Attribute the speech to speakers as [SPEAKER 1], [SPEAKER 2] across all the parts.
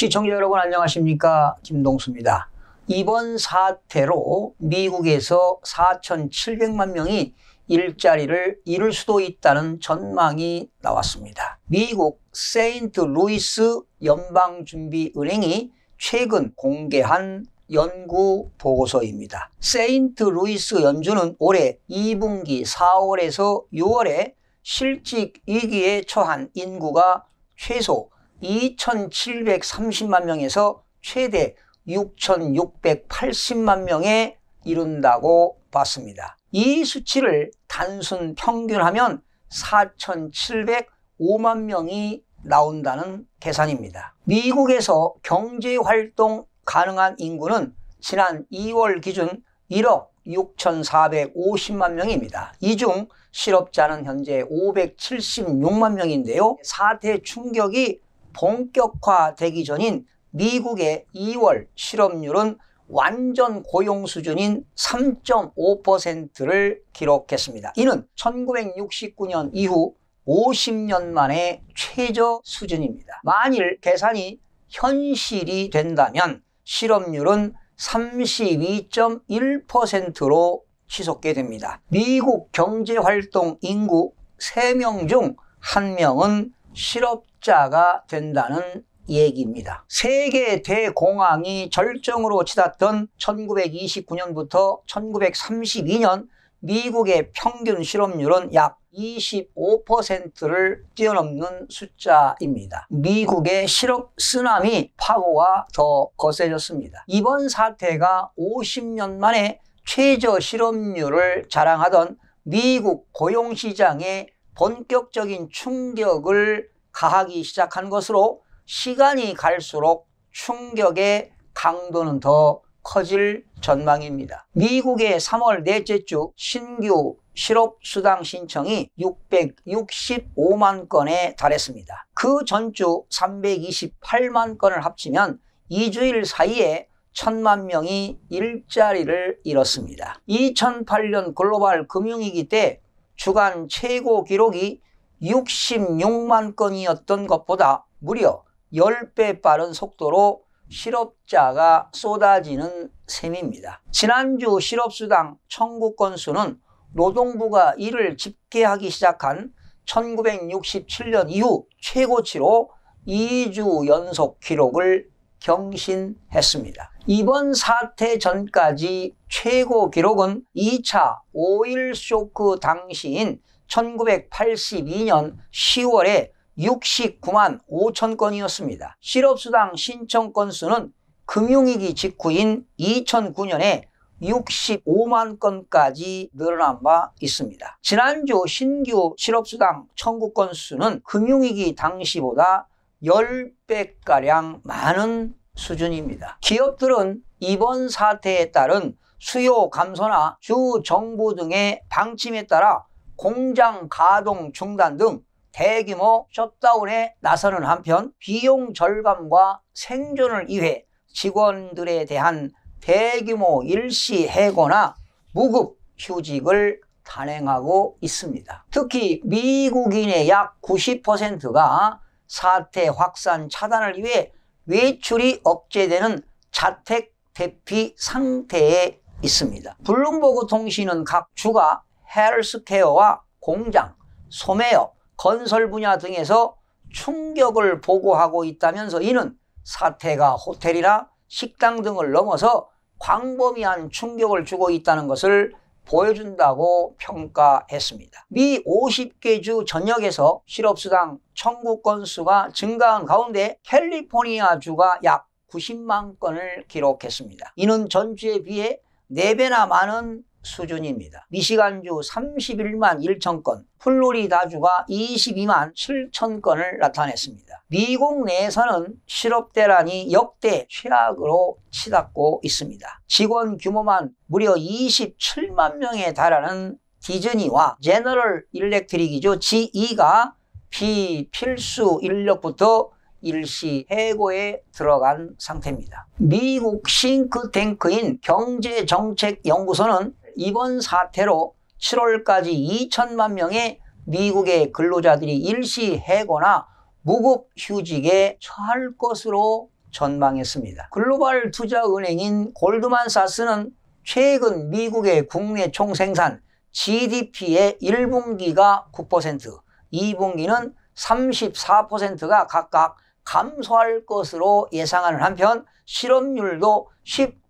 [SPEAKER 1] 시청자 여러분 안녕하십니까? 김동수입니다. 이번 사태로 미국에서 4,700만 명이 일자리를 잃을 수도 있다는 전망이 나왔습니다. 미국 세인트루이스 연방준비은행이 최근 공개한 연구 보고서입니다. 세인트루이스 연준은 올해 2분기 4월에서 6월에 실직 위기에 처한 인구가 최소 2,730만 명에서 최대 6,680만 명에 이른다고 봤습니다. 이 수치를 단순 평균하면 4,705만 명이 나온다는 계산입니다. 미국에서 경제활동 가능한 인구는 지난 2월 기준 1억 6,450만 명입니다. 이 중 실업자는 현재 576만 명인데요. 사태 충격이 본격화되기 전인 미국의 2월 실업률은 완전 고용 수준인 3.5%를 기록했습니다. 이는 1969년 이후 50년 만의 최저 수준입니다. 만일 계산이 현실이 된다면 실업률은 32.1%로 치솟게 됩니다. 미국 경제활동 인구 3명 중 1명은 실업자가 된다는 얘기입니다. 세계 대공황이 절정으로 치닫던 1929년부터 1932년 미국의 평균 실업률은 약 25%를 뛰어넘는 숫자입니다. 미국의 실업 쓰나미 파고가 더 거세졌습니다. 이번 사태가 50년 만에 최저 실업률을 자랑하던 미국 고용시장에 본격적인 충격을 가하기 시작한 것으로 시간이 갈수록 충격의 강도는 더 커질 전망입니다. 미국의 3월 넷째 주 신규 실업수당 신청이 665만 건에 달했습니다. 그 전주 328만 건을 합치면 2주일 사이에 1,000만 명이 일자리를 잃었습니다. 2008년 글로벌 금융위기 때 주간 최고 기록이 66만 건이었던 것보다 무려 10배 빠른 속도로 실업자가 쏟아지는 셈입니다. 지난주 실업수당 청구 건수는 노동부가 이를 집계하기 시작한 1967년 이후 최고치로 2주 연속 기록을 경신했습니다. 이번 사태 전까지 최고 기록은 2차 오일 쇼크 당시인 1982년 10월에 69만 5천 건이었습니다. 실업수당 신청 건수는 금융위기 직후인 2009년에 65만 건까지 늘어난 바 있습니다. 지난주 신규 실업수당 청구 건수는 금융위기 당시보다 10배가량 많은 수준입니다. 기업들은 이번 사태에 따른 수요 감소나 주 정부 등의 방침에 따라 공장 가동 중단 등 대규모 셧다운에 나서는 한편 비용 절감과 생존을 위해 직원들에 대한 대규모 일시 해고나 무급 휴직을 단행하고 있습니다. 특히 미국인의 약 90%가 사태 확산 차단을 위해 외출이 억제되는 자택 대피 상태에 있습니다. 블룸버그 통신은 각 주가 헬스케어와 공장, 소매업, 건설 분야 등에서 충격을 보고하고 있다면서 이는 사태가 호텔이나 식당 등을 넘어서 광범위한 충격을 주고 있다는 것을 보여준다고 평가했습니다. 미 50개 주 전역에서 실업수당 청구 건수가 증가한 가운데 캘리포니아주가 약 90만 건을 기록했습니다. 이는 전주에 비해 4배나 많은 수준입니다. 미시간주 31만 1천 건, 플로리다주가 22만 7천 건을 나타냈습니다. 미국 내에서는 실업 대란이 역대 최악으로 치닫고 있습니다. 직원 규모만 무려 27만 명에 달하는 디즈니와 제너럴 일렉트릭이죠. GE가 비필수 인력부터 일시 해고에 들어간 상태입니다. 미국 싱크탱크인 경제정책연구소는 이번 사태로 7월까지 2천만 명의 미국의 근로자들이 일시 해고나 무급 휴직에 처할 것으로 전망했습니다. 글로벌 투자은행인 골드만사스는 최근 미국의 국내 총생산 GDP의 1분기가 9%, 2분기는 34%가 각각 감소할 것으로 예상하는 한편 실업률도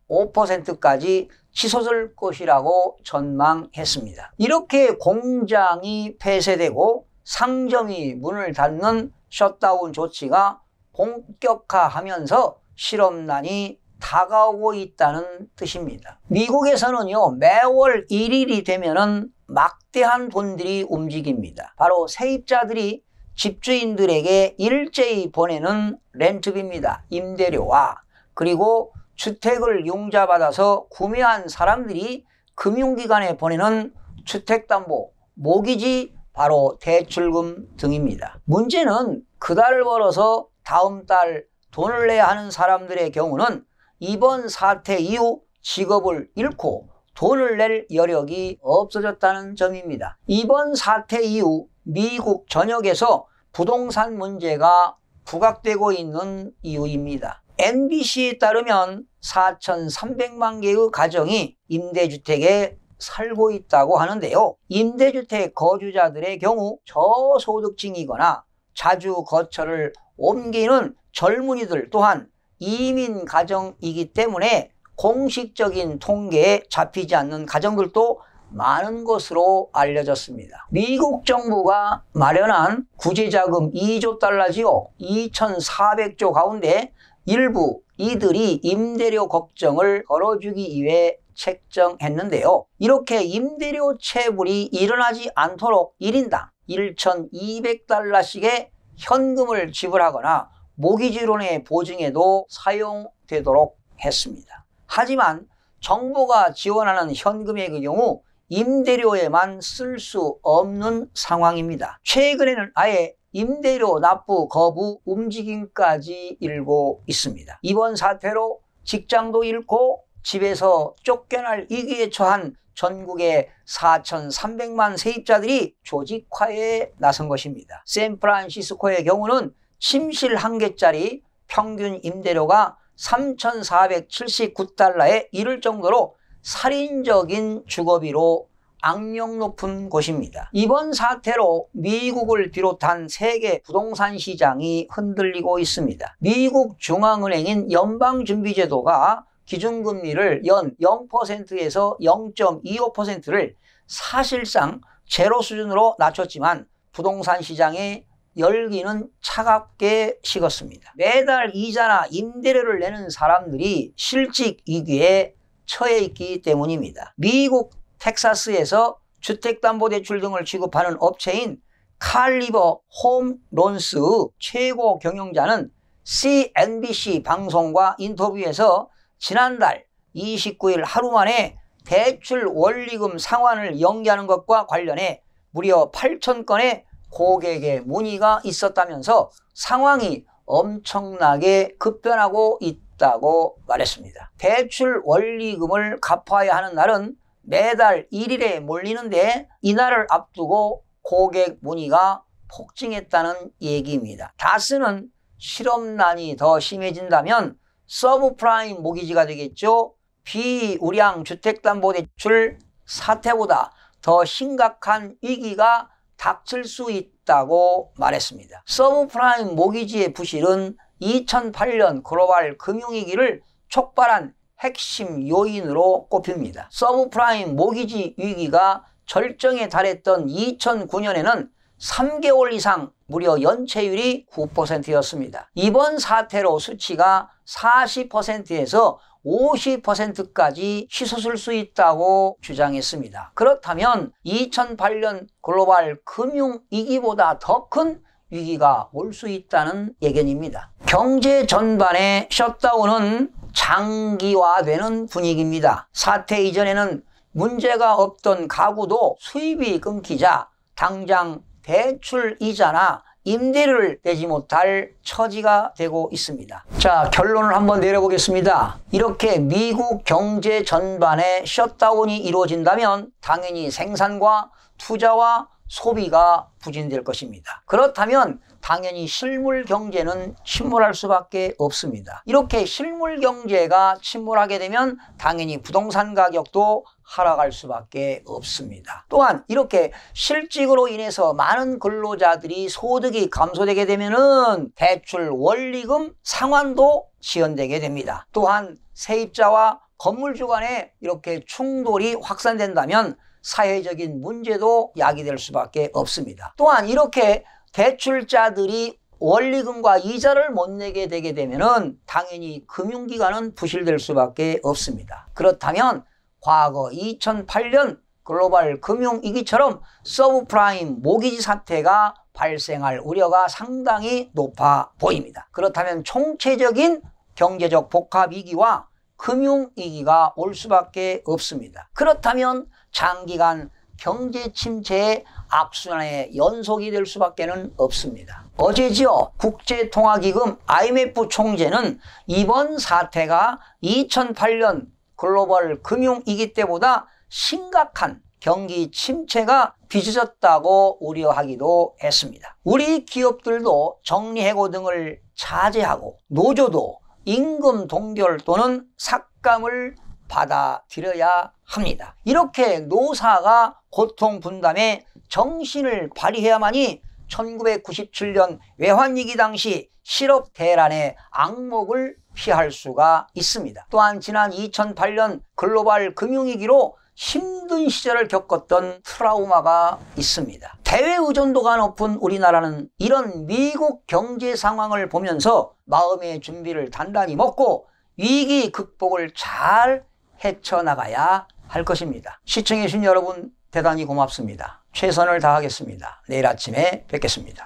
[SPEAKER 1] 15%까지 치솟을 것이라고 전망했습니다. 이렇게 공장이 폐쇄되고 상점이 문을 닫는 셧다운 조치가 본격화하면서 실업난이 다가오고 있다는 뜻입니다. 미국에서는요, 매월 1일이 되면은 막대한 돈들이 움직입니다. 바로 세입자들이 집주인들에게 일제히 보내는 렌트비입니다. 임대료와 그리고 주택을 융자받아서 구매한 사람들이 금융기관에 보내는 주택담보, 모기지, 바로 대출금 등입니다. 문제는 그달 벌어서 다음 달 돈을 내야 하는 사람들의 경우는 이번 사태 이후 직업을 잃고 돈을 낼 여력이 없어졌다는 점입니다. 이번 사태 이후 미국 전역에서 부동산 문제가 부각되고 있는 이유입니다. MBC에 따르면 4,300만 개의 가정이 임대주택에 살고 있다고 하는데요. 임대주택 거주자들의 경우 저소득층이거나 자주 거처를 옮기는 젊은이들 또한 이민 가정이기 때문에 공식적인 통계에 잡히지 않는 가정들도 많은 것으로 알려졌습니다. 미국 정부가 마련한 구제자금 2조 달러지요. 2,400조 가운데 일부 이들이 임대료 걱정을 덜어주기 위해 책정했는데요. 이렇게 임대료 체불이 일어나지 않도록 1인당 1,200달러씩의 현금을 지불하거나 모기지론의 보증에도 사용되도록 했습니다. 하지만 정부가 지원하는 현금의 경우 임대료에만 쓸 수 없는 상황입니다. 최근에는 아예 임대료 납부 거부 움직임까지 일고 있습니다. 이번 사태로 직장도 잃고 집에서 쫓겨날 위기에 처한 전국의 4,300만 세입자들이 조직화에 나선 것입니다. 샌프란시스코의 경우는 침실 1개짜리 평균 임대료가 3,479달러에 이를 정도로 살인적인 주거비로 악명 높은 곳입니다. 이번 사태로 미국을 비롯한 세계 부동산 시장이 흔들리고 있습니다. 미국 중앙은행인 연방준비제도가 기준금리를 연 0%에서 0.25%를 사실상 제로 수준으로 낮췄지만 부동산 시장에 열기는 차갑게 식었습니다. 매달 이자나 임대료를 내는 사람들이 실직 위기에 처해 있기 때문입니다. 미국 텍사스에서 주택담보대출 등을 취급하는 업체인 칼리버 홈론스 최고 경영자는 CNBC 방송과 인터뷰에서 지난달 29일 하루 만에 대출 원리금 상환을 연기하는 것과 관련해 무려 8,000건의 고객의 문의가 있었다면서 상황이 엄청나게 급변하고 있다고 말했습니다. 대출 원리금을 갚아야 하는 날은 매달 1일에 몰리는데 이날을 앞두고 고객 문의가 폭증했다는 얘기입니다. 다스는 실업난이 더 심해진다면 서브프라임 모기지가 되겠죠. 비우량 주택담보대출 사태보다 더 심각한 위기가 닥칠 수 있다고 말했습니다. 서브프라임 모기지의 부실은 2008년 글로벌 금융위기를 촉발한 핵심 요인으로 꼽힙니다. 서브프라임 모기지 위기가 절정에 달했던 2009년에는 3개월 이상 무려 연체율이 9%였습니다. 이번 사태로 수치가 40%에서 50%까지 치솟을 수 있다고 주장했습니다. 그렇다면 2008년 글로벌 금융위기보다 더 큰 위기가 올 수 있다는 예견입니다. 경제 전반의 셧다운은 장기화되는 분위기입니다. 사태 이전에는 문제가 없던 가구도 수입이 끊기자 당장 대출 이자나 임대료를 내지 못할 처지가 되고 있습니다. 자, 결론을 한번 내려보겠습니다. 이렇게 미국 경제 전반에 셧다운이 이루어진다면 당연히 생산과 투자와 소비가 부진될 것입니다. 그렇다면 당연히 실물 경제는 침몰할 수밖에 없습니다. 이렇게 실물 경제가 침몰하게 되면 당연히 부동산 가격도 하락할 수밖에 없습니다. 또한 이렇게 실직으로 인해서 많은 근로자들이 소득이 감소되게 되면은 대출 원리금 상환도 지연되게 됩니다. 또한 세입자와 건물주 간에 이렇게 충돌이 확산된다면 사회적인 문제도 야기될 수밖에 없습니다. 또한 이렇게 대출자들이 원리금과 이자를 못 내게 되게 되면은 당연히 금융기관은 부실될 수밖에 없습니다. 그렇다면 과거 2008년 글로벌 금융위기처럼 서브프라임 모기지 사태가 발생할 우려가 상당히 높아 보입니다. 그렇다면 총체적인 경제적 복합위기와 금융위기가 올 수밖에 없습니다. 그렇다면 장기간 경제 침체의 악순환의 연속이 될 수밖에 없습니다. 어제지요, 국제통화기금 IMF 총재는 이번 사태가 2008년 글로벌 금융위기 때보다 심각한 경기 침체가 빚어졌다고 우려하기도 했습니다. 우리 기업들도 정리해고 등을 자제하고 노조도 임금 동결 또는 삭감을 받아들여야 합니다. 이렇게 노사가 고통 분담에 정신을 발휘해야만이 1997년 외환위기 당시 실업 대란의 악몽을 피할 수가 있습니다. 또한 지난 2008년 글로벌 금융위기로 힘든 시절을 겪었던 트라우마가 있습니다. 대외 의존도가 높은 우리나라는 이런 미국 경제 상황을 보면서 마음의 준비를 단단히 먹고 위기 극복을 잘 헤쳐나가야 할 것입니다. 시청해 주신 여러분 대단히 고맙습니다. 최선을 다하겠습니다. 내일 아침에 뵙겠습니다.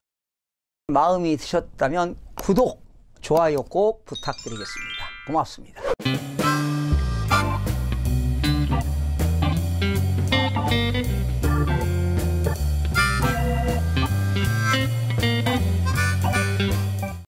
[SPEAKER 1] 마음이 드셨다면 구독, 좋아요 꼭 부탁드리겠습니다. 고맙습니다.